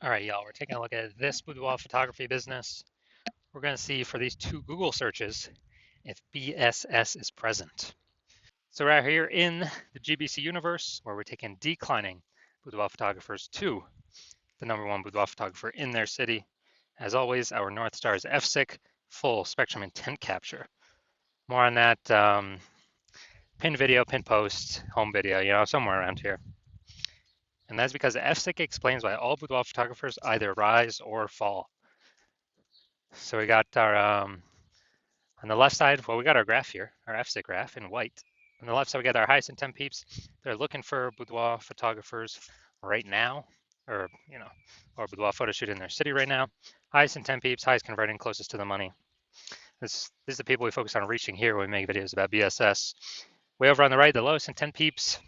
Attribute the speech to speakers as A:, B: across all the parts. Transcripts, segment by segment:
A: All right, y'all, we're taking a look at this boudoir photography business. We're going to see for these two Google searches if BSS is present. So we're out here in the GBC universe where we're taking declining boudoir photographers to the #1 boudoir photographer in their city. As always, our North Star is FSIC, full spectrum intent capture. More on that pin video, pin post, home video, somewhere around here. And that's because FSIC explains why all boudoir photographers either rise or fall. So we got our on the left side, well, we got our graph here, our FSIC graph in white. On the left side, we got our highest intent peeps. They're looking for boudoir photographers right now, or or boudoir photo shoot in their city right now. Highest intent peeps, highest converting, closest to the money. This is the people we focus on reaching here when we make videos about BSS. Way over on the right, the lowest intent peeps,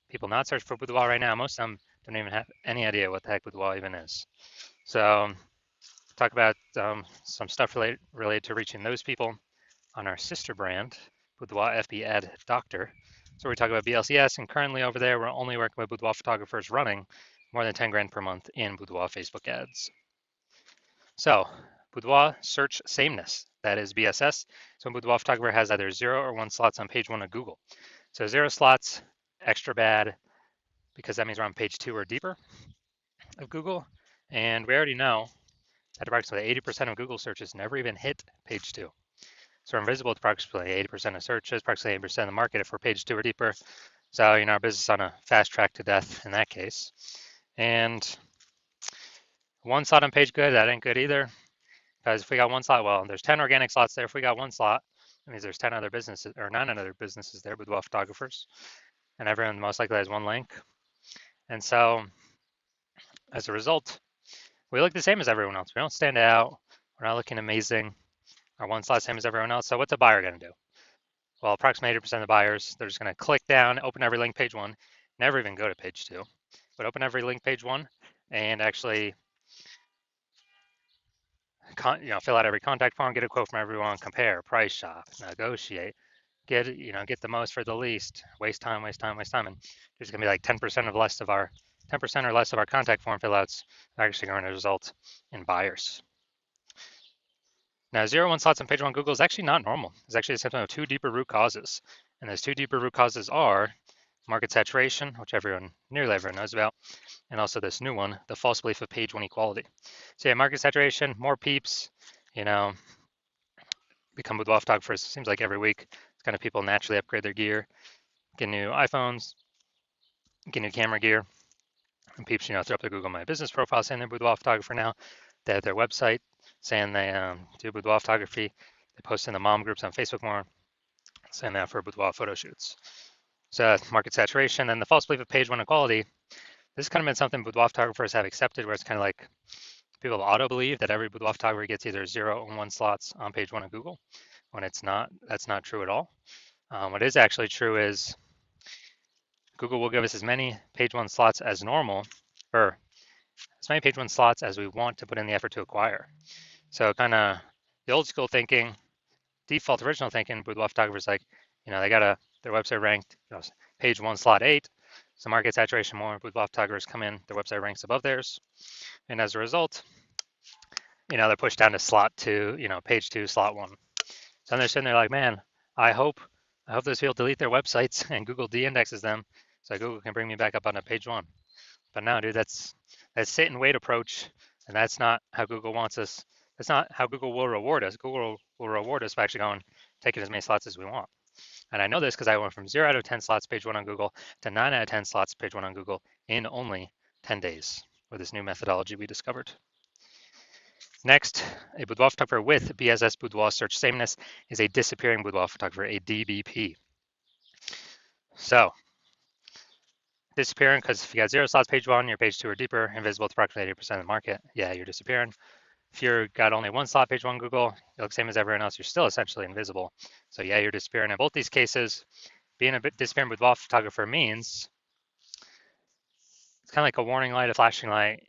A: people not searching for boudoir right now. Most of them don't even have any idea what the heck boudoir even is. So talk about some stuff related to reaching those people on our sister brand, Boudoir FB Ad Doctor. So we talk about BLCS, and currently over there, we're only working with boudoir photographers running more than 10 grand per month in boudoir Facebook ads. So boudoir search sameness, that is BSS. So a boudoir photographer has either 0 or 1 slots on page 1 of Google. So 0 slots, extra bad, because that means we're on page 2 or deeper of Google. And we already know that approximately 80% of Google searches never even hit page 2. So we're invisible to approximately 80% of searches, approximately 80% of the market if we're page 2 or deeper. So, our business on a fast track to death in that case. And 1 slot on page good, that ain't good either. Because if we got 1 slot, well, there's 10 organic slots there. If we got 1 slot, that means there's 10 other businesses or 9 other businesses there with boudoir photographers. And everyone most likely has 1 link. And so as a result, we look the same as everyone else. We don't stand out. We're not looking amazing. Our 1 slot same as everyone else. So what's a buyer going to do? Well, approximately 80% of the buyers, they're just going to click down, open every link page 1, never even go to page 2, but open every link page 1 and actually fill out every contact form, get a quote from everyone, compare, price shop, negotiate, get the most for the least, waste time, and there's going to be like 10% or less of our contact form fill outs actually going to result in buyers. Now, 0 1 slots on page 1 Google is actually not normal. It's actually a symptom of 2 deeper root causes. And those 2 deeper root causes are market saturation, which nearly everyone knows about, and also this new one, the false belief of page 1 equality. So yeah, market saturation, more peeps, become boudoir photographers. Seems like every week, it's kind of people naturally upgrade their gear, get new iPhones, get new camera gear, and peeps, throw up their Google My Business profile saying they're boudoir photographer now. They have their website saying they do boudoir photography. They post in the mom groups on Facebook more, saying that for boudoir photo shoots. So market saturation and the false belief of page 1 equality. This has kind of been something boudoir photographers have accepted, where it's kind of like people auto believe that every boudoir photographer gets either 0 or 1 slots on page 1 of Google, when it's not. That's not true at all. What is actually true is Google will give us as many page 1 slots as normal, or as many page 1 slots as we want to put in the effort to acquire. So kind of the old school thinking, default original thinking, boudoir photographers like, they got their website ranked, page 1 slot 8. So market saturation, more boudoir photographers come in, their website ranks above theirs. And as a result, they're pushed down to slot 2, page 2, slot 1. So they're sitting there like, man, I hope those people delete their websites and Google de-indexes them so Google can bring me back up on page 1. But no, dude, that's sit and wait approach, and that's not how Google wants us. That's not how Google will reward us. Google will reward us by actually taking as many slots as we want. And I know this because I went from 0 out of 10 slots page 1 on Google to 9 out of 10 slots page 1 on Google in only 10 days with this new methodology we discovered. Next, a boudoir photographer with BSS boudoir search sameness is a disappearing boudoir photographer, a DBP. So, disappearing because if you got 0 slots page 1, you're page 2 or deeper, invisible to approximately 80% of the market, yeah, you're disappearing. If you've got only 1 slot page 1 Google, you look same as everyone else, you're still essentially invisible. So yeah, you're disappearing. In both these cases, being a disappearing boudoir photographer means it's kind of like a warning light, a flashing light,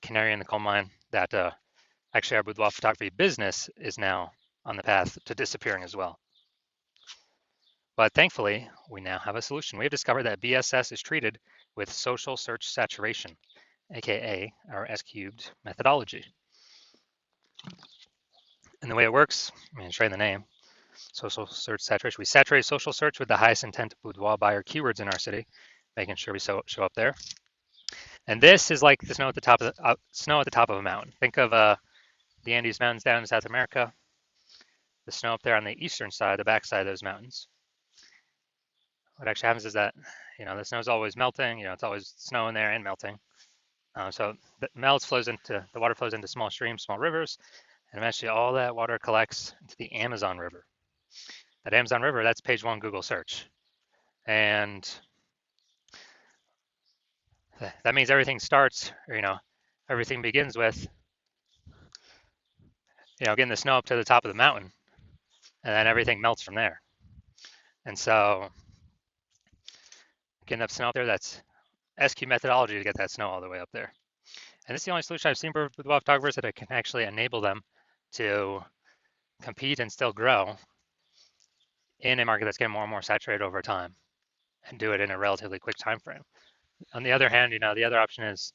A: canary in the coal mine, that actually our boudoir photography business is now on the path to disappearing as well. But thankfully, we now have a solution. We have discovered that BSS is treated with social search saturation. aka our S cubed methodology. And the way it works, I mean, it's right in the name, social search saturation. We saturate social search with the highest intent boudoir buyer keywords in our city, making sure we show up there. And this is like the snow at the top of a mountain. Think of the Andes Mountains down in South America, the snow up there on the eastern side, the backside of those mountains. What actually happens is that, the snow's always melting, it's always snowing there and melting. So the water flows into small streams, small rivers, and eventually all that water collects into the Amazon River. That Amazon River, that's page one Google search. And that means everything starts, everything begins with, getting the snow up to the top of the mountain, and then everything melts from there. And so getting that snow up there, that's SQ methodology to get that snow all the way up there. And this is the only solution I've seen for boudoir photographers that it can actually enable them to compete and still grow in a market that's getting more and more saturated over time and do it in a relatively quick time frame. On the other hand, the other option is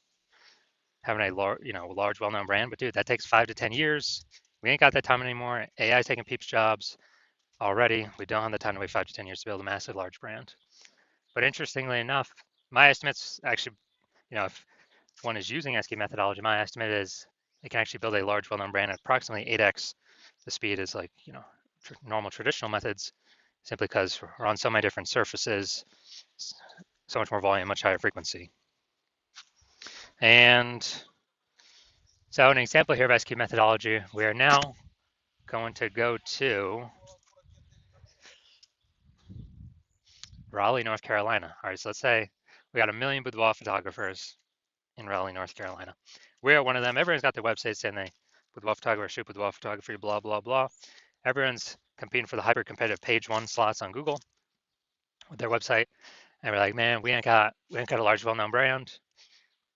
A: having a large, well-known brand, but dude, that takes 5 to 10 years. We ain't got that time anymore. AI is taking people's jobs already. We don't have the time to wait 5 to 10 years to build a massive, large brand. But interestingly enough, my estimates actually, if one is using SQ methodology, my estimate is it can actually build a large, well-known brand at approximately 8x the speed as normal traditional methods, simply because we're on so many different surfaces, so much more volume, much higher frequency. And so an example here of SQ methodology, we are now going to go to Raleigh, North Carolina. All right, so let's say we got 1 million boudoir photographers in Raleigh, North Carolina. We're one of them. Everyone's got their website saying they boudoir photographer, shoot boudoir photography, blah, blah, blah. Everyone's competing for the hyper competitive page one slots on Google with their website. And we're like, man, we ain't got a large, well-known brand.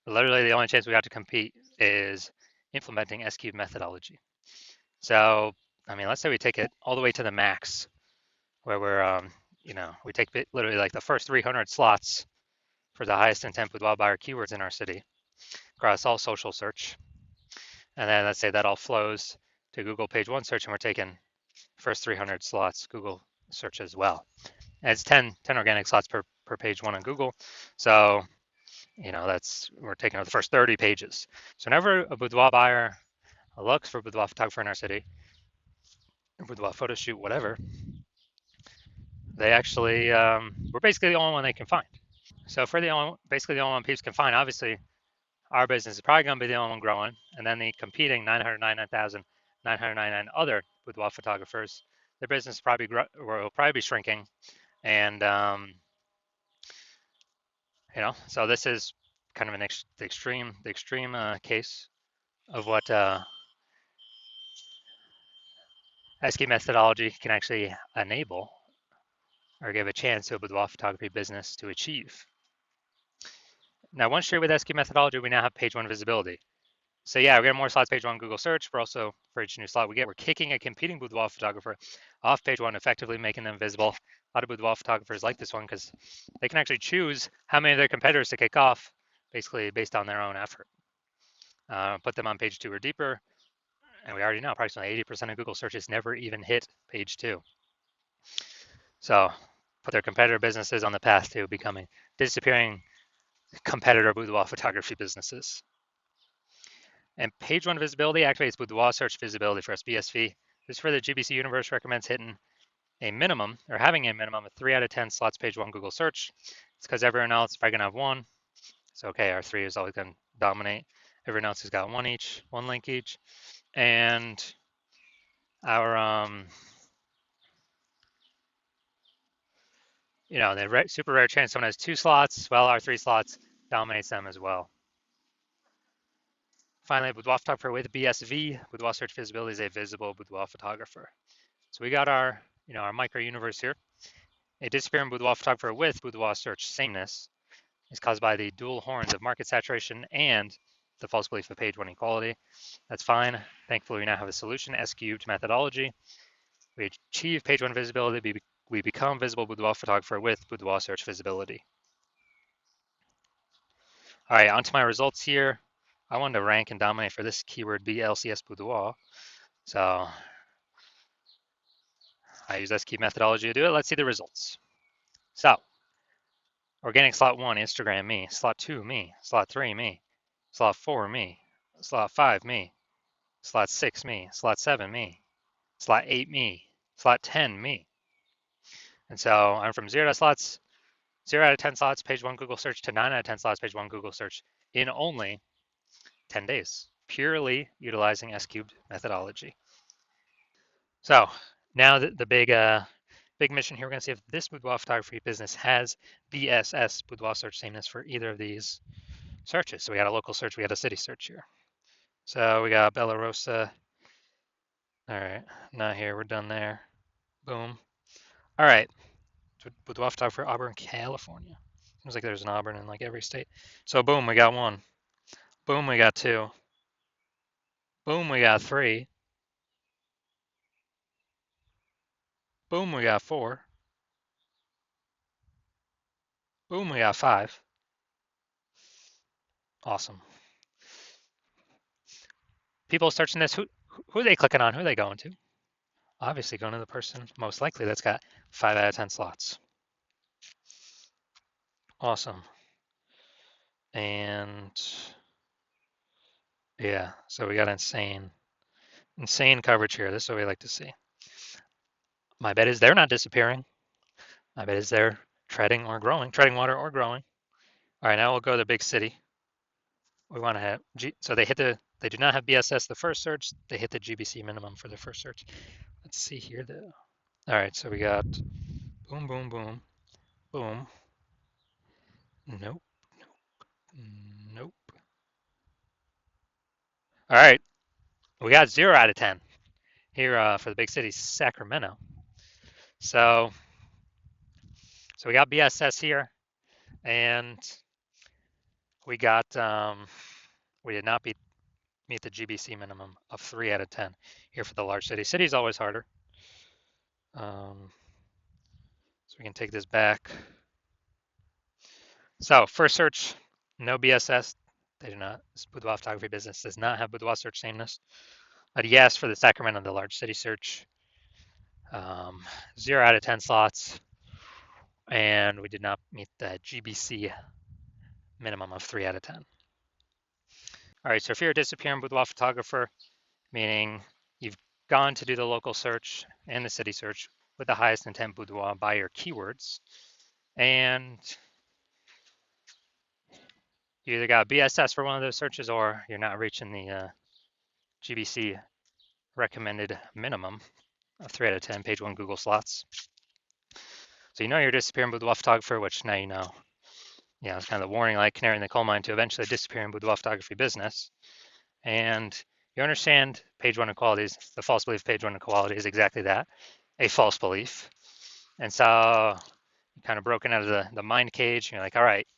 A: Literally, the only chance we got to compete is implementing SQ methodology. So, I mean, let's say we take it all the way to the max, where we're, we take literally like the first 300 slots for the highest intent boudoir buyer keywords in our city across all social search. And then let's say that all flows to Google page one search, and we're taking first 300 slots Google search as well. And it's 10 organic slots per page one on Google. So, we're taking out the first 30 pages. So whenever a boudoir buyer looks for a boudoir photographer in our city, a boudoir photo shoot, whatever, they actually, we're basically the only one they can find. So if we're basically the only one people can find, obviously our business is probably going to be the only one growing. And then the competing 999,999 other boudoir photographers, their business will probably be shrinking. And, so this is kind of the extreme case of what SQ methodology can actually enable or give a chance to a boudoir photography business to achieve. Now, once you're with SQ methodology, we now have page one visibility. So yeah, we're getting more slots page one Google search, but also for each new slot we're kicking a competing boudoir photographer off page one, effectively making them visible. A lot of boudoir photographers like this one because they can actually choose how many of their competitors to kick off, basically based on their own effort. Put them on page two or deeper, and we already know approximately 80% of Google searches never even hit page two. So put their competitor businesses on the path to becoming disappearing competitor boudoir photography businesses. And page one visibility activates boudoir search visibility for us, BSV. This is where the GBC universe recommends hitting a minimum or having a minimum of 3 out of 10 slots page one Google search. It's because everyone else is probably going to have one. So, okay, our 3 is always going to dominate. Everyone else has got one link each. And our, the super rare chance someone has 2 slots, well, our 3 slots dominates them as well. Finally, boudoir photographer with BSV, boudoir search visibility is a visible boudoir photographer. So we got our, our micro universe here. A disappearing boudoir photographer with boudoir search sameness is caused by the dual horns of market saturation and the false belief of page one equality. That's fine. Thankfully, we now have a solution, S-cubed methodology. We achieve page one visibility. We become visible boudoir photographer with boudoir search visibility. All right, on to my results here. I wanted to rank and dominate for this keyword BLCS Boudoir. So I use SQ methodology to do it. Let's see the results. So organic slot 1, Instagram, me. Slot 2, me. Slot 3, me. Slot 4, me. Slot 5, me. Slot 6, me. Slot 7, me. Slot 8, me. Slot 10, me. And so I'm from 0 out of 10 slots, page 1 Google search, to 9 out of 10 slots, page 1 Google search in only 10 days, purely utilizing S-cubed methodology. So now the big mission here, we're going to see if this boudoir photography business has BSS, boudoir search sameness, for either of these searches. So we got a local search, we got a city search here. So we got Bellarosa. All right, not here, we're done there. Boom. All right, boudoir photography for Auburn, California. Seems like there's an Auburn in like every state. So boom, we got 1. Boom, we got 2. Boom, we got 3. Boom, we got 4. Boom, we got 5. Awesome. People searching this, who are they clicking on? Who are they going to? Obviously going to the person most likely that's got 5 out of 10 slots. Awesome. And yeah, so we got insane coverage here. This is what we like to see. My bet is they're not disappearing. My bet is they're treading water or growing. All right, now we'll go to the big city. We want to have, so they do not have BSS the first search. They hit the GBC minimum for the first search. Let's see here though. All right, so we got boom, boom, boom, boom. Nope, nope. All right, we got 0 out of 10 here for the big city, Sacramento. So we got BSS here, and we got we did not meet the GBC minimum of 3 out of 10 here for the large city. City's always harder. So we can take this back. So first search, no BSS. They do not. This boudoir photography business does not have boudoir search sameness. But yes, for the Sacramento, the large city search, 0 out of 10 slots, and we did not meet the GBC minimum of 3 out of 10. All right, so if you're a disappearing boudoir photographer, meaning you've gone to do the local search and the city search with the highest intent boudoir by your keywords, and you either got BSS for one of those searches or you're not reaching the GBC recommended minimum of 3 out of 10 page 1 Google slots. So you know you're a disappearing boudoir photographer, which now you know. Yeah, it's kind of the warning light, canary in the coal mine to eventually disappear in boudoir photography business. And you understand page 1 inequalities. The false belief page 1 inequality is exactly that, a false belief. And so you're kind of broken out of the mind cage. And you're like, all right,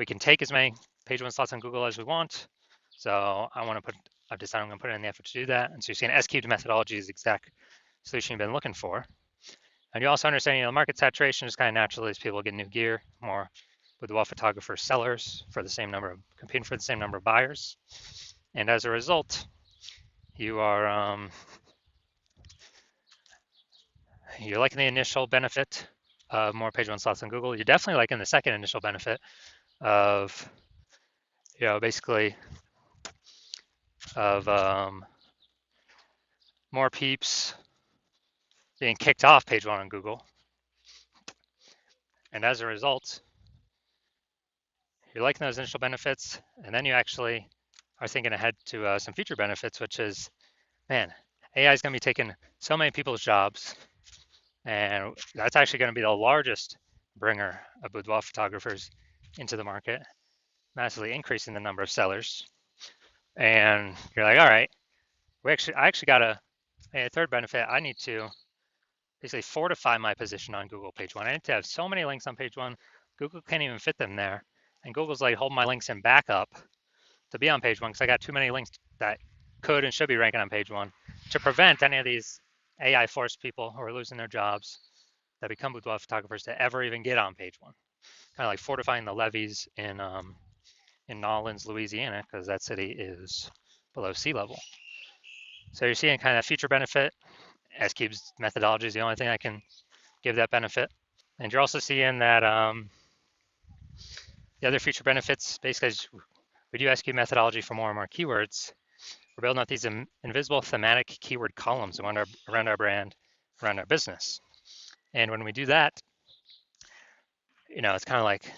A: we can take as many page 1 slots on Google as we want. So I've decided I'm going to put in the effort to do that. And so you're seeing S-cubed methodology is the exact solution you've been looking for. And you also understand, the market saturation is kind of natural as people get new gear, more boudoir photographer sellers for the same number of competing for the same number of buyers. And as a result, you are you're liking the initial benefit of more page 1 slots on Google. You're definitely liking the second initial benefit of basically of more peeps being kicked off page 1 on Google. And as a result, you're liking those initial benefits, and then you actually are thinking ahead to some future benefits, which is, man, AI is going to be taking so many people's jobs, and that's actually going to be the largest bringer of boudoir photographers into the market, massively increasing the number of sellers. And you're like, all right, I actually got a third benefit. I need to basically fortify my position on Google page 1. I need to have so many links on page 1, Google can't even fit them there. And Google's like, hold my links in backup to be on page 1 because I got too many links that could and should be ranking on page 1 to prevent any of these AI forced people who are losing their jobs that become boudoir photographers to ever even get on page 1. Kind of like fortifying the levees in in Nolens, Louisiana, because that city is below sea level. So you're seeing kind of future benefit. S-Cube's methodology is the only thing that can give that benefit. And you're also seeing that the other future benefits, basically, as we do S-Cube methodology for more and more keywords, we're building out these invisible thematic keyword columns around our brand, around our business. And when we do that, it's kind of like,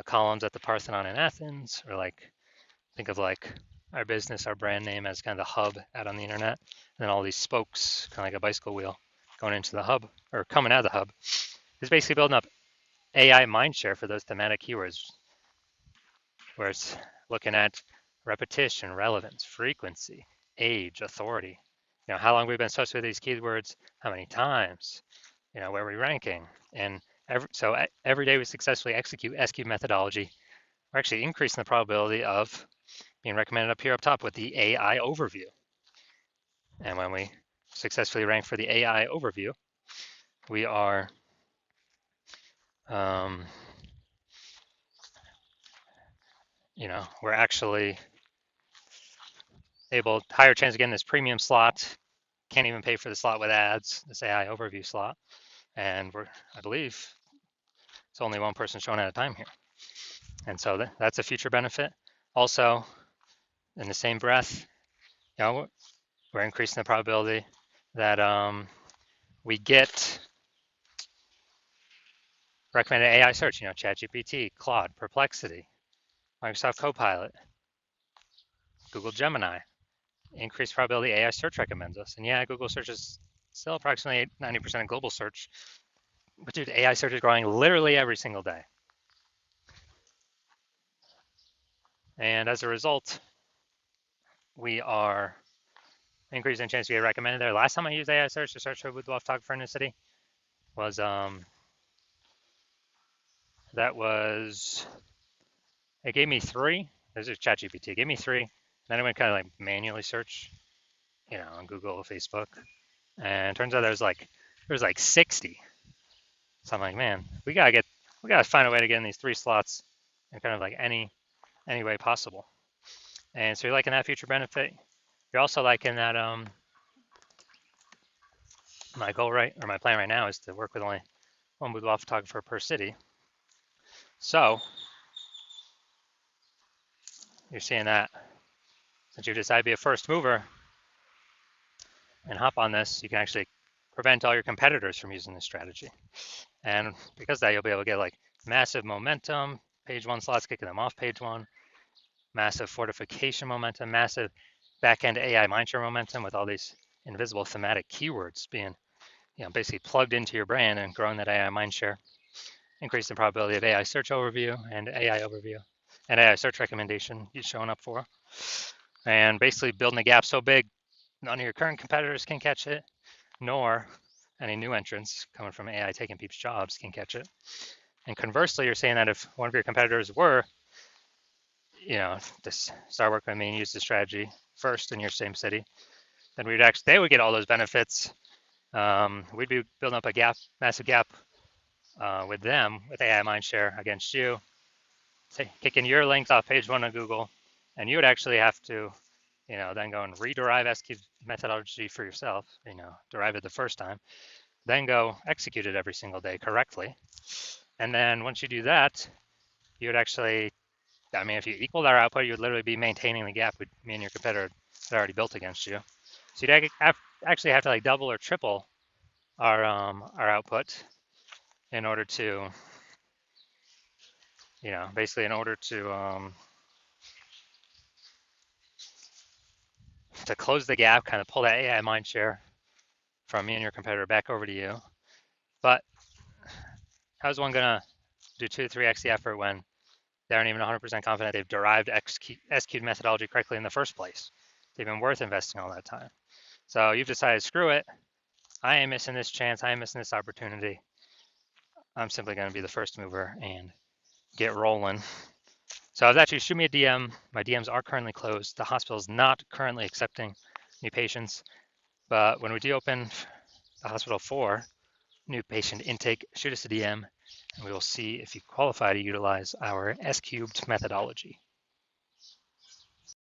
A: columns at the Parthenon in Athens, or like, think of like our business, our brand name as kind of the hub out on the internet, and then all these spokes, kind of like a bicycle wheel, going into the hub or coming out of the hub. It's basically building up AI mindshare for those thematic keywords, where it's looking at repetition, relevance, frequency, age, authority. How long we've been associated with these keywords, how many times, where we're ranking. And every day we successfully execute S-Cube methodology, we're actually increasing the probability of being recommended up here up top with the AI overview. And when we successfully rank for the AI overview, we are we're actually able, higher chance of getting this premium slot. Can't even pay for the slot with ads, this AI overview slot. And I believe it's only one person showing at a time here. And so that's a future benefit. Also, in the same breath, we're increasing the probability that we get recommended AI search, ChatGPT, Claude, Perplexity, Microsoft Copilot, Google Gemini. Increased probability AI search recommends us. And yeah, Google search is still approximately 90% of global search. But dude, AI search is growing literally every single day. And as a result, we are increasing chance to get recommended there. Last time I used AI search to search for a boudoir photographer in the city was it gave me 3. This is ChatGPT. It gave me 3. Then I went kind of like manually search, on Google, Facebook, and it turns out there's like 60. So I'm like, man, we gotta find a way to get in these 3 slots in kind of like any way possible. And so you're liking that future benefit. You're also liking that my plan right now is to work with only one boudoir photographer per city. So you're seeing that since you decide to be a first mover and hop on this, you can actually prevent all your competitors from using this strategy. And because of that, you'll be able to get like massive momentum, page 1 slots, kicking them off page 1, massive fortification momentum, massive back-end AI mindshare momentum with all these invisible thematic keywords being, basically plugged into your brand and growing that AI mindshare, increase the probability of AI search overview and AI search recommendation you're showing up for, and basically building a gap so big none of your current competitors can catch it, nor any new entrants coming from AI taking people's jobs can catch it. And conversely, you're saying that if one of your competitors were, to start working with me and use the strategy first in your same city, then they would get all those benefits. We'd be building up a massive gap with them, with AI mindshare against you, kicking your links off page 1 of Google, and you would actually have to, then go and rederive S-Cube methodology for yourself, derive it the first time, then go execute it every single day correctly. And then once you do that, you would actually, if you equaled our output, you would literally be maintaining the gap with me and your competitor that already built against you. So you'd actually have to like double or triple our output in order to, basically in order to close the gap, kind of pull that AI mindshare from me and your competitor back over to you. But how's one gonna do 2 to 3x the effort when they aren't even 100% confident they've derived S-Cube methodology correctly in the first place? It's even worth investing all that time. So you've decided, screw it. I ain't missing this chance. I ain't missing this opportunity. I'm simply going to be the first mover and get rolling. So if you shoot me a DM. My DMs are currently closed. The hospital is not currently accepting new patients. But when we do open the hospital for new patient intake, shoot us a DM, and we will see if you qualify to utilize our S-Cubed methodology.